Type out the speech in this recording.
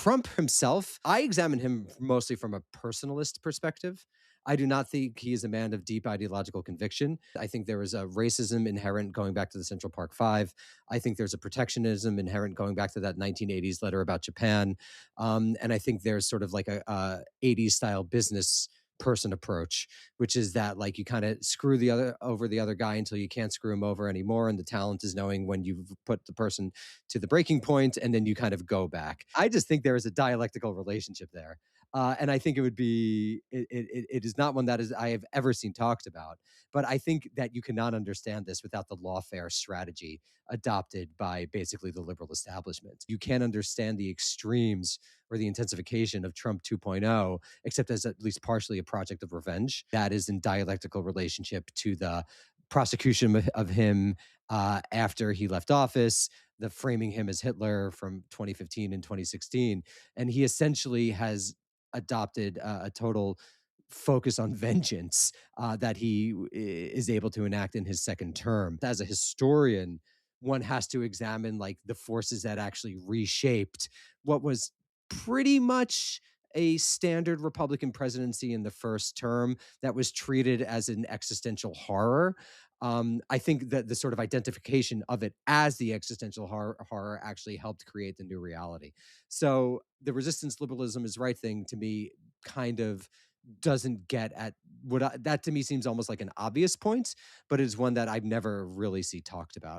Trump himself, I examine him mostly from a personalist perspective. I do not think he is a man of deep ideological conviction. I think there is a racism inherent going back to the Central Park Five. I think there's a protectionism inherent going back to that 1980s letter about Japan. And I think there's sort of like a 80s style business person approach, which is that like you kind of screw the other over the other guy until you can't screw him over anymore. And the talent is knowing when you've put the person to the breaking point and then you kind of go back. I just think there is a dialectical relationship there. And I think it would be, it is not one that is I have ever seen talked about. But I think that you cannot understand this without the lawfare strategy adopted by basically the liberal establishment. You can't understand the extremes or the intensification of Trump 2.0, except as at least partially a project of revenge that is in dialectical relationship to the prosecution of him after he left office, the framing him as Hitler from 2015 and 2016. And he essentially has adopted a total focus on vengeance that he is able to enact in his second term. As a historian, one has to examine like the forces that actually reshaped what was pretty much a standard Republican presidency in the first term that was treated as an existential horror. I think that the sort of identification of it as the existential horror actually helped create the new reality. So the resistance liberalism is right thing to me kind of doesn't get at that to me seems almost like an obvious point, but is one that I've never really see talked about.